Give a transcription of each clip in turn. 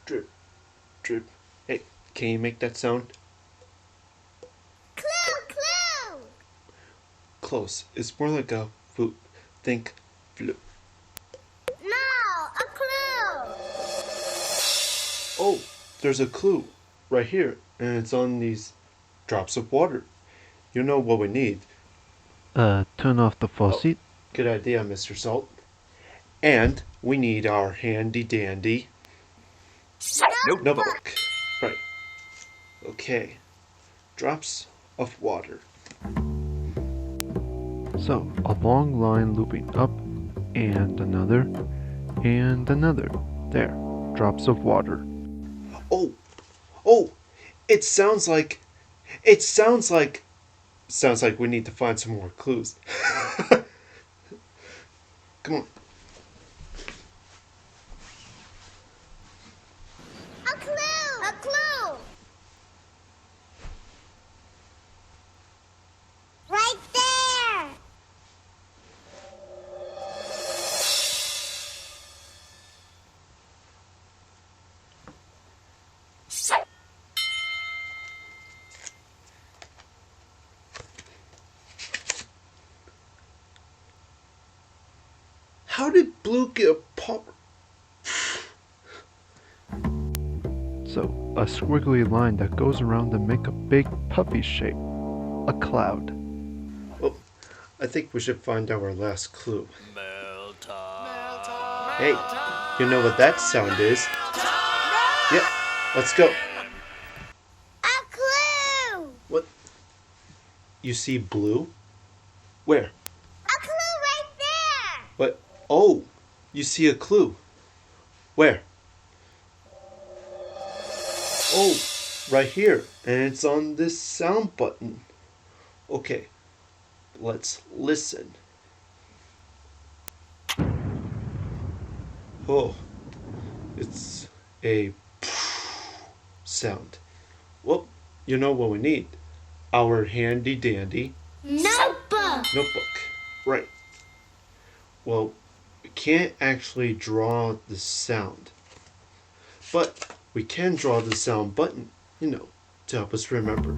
drip, drip. Hey, can you make that sound? Clue, clue. Close. It's more like a flute. Think flute. No, a clue. Oh, there's a clue right here, and it's on these drops of water. You know what we need. Turn off the faucet. Good idea, Mr. Salt. And we need our handy dandy notebook. Right. Okay. Drops of water. So, a long line looping up, and another, and another. There, drops of water. Oh, oh, it sounds like we need to find some more clues. Come on. A clue. A clue. Right there. How did Blue get a pop? So, a squiggly line that goes around to make a big puffy shape. A cloud. Well, I think we should find our last clue. Hey, you know what that sound is? Yep, let's go. A clue. What? You see blue? Where? A clue right there. What? Oh, you see a clue. Where? Oh, right here. And it's on this sound button. Okay, let's listen. Oh, it's a sound. Well, you know what we need. Our handy dandy Notebook. notebook. Right. Well, we can't actually draw the sound, but we can draw the sound button, to help us remember.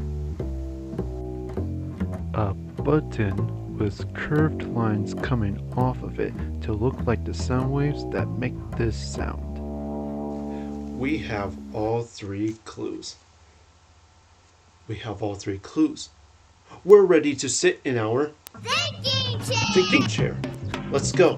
A button with curved lines coming off of it to look like the sound waves that make this sound. We have all three clues. We're ready to sit in our Thinking chair. thinking chair. Let's go.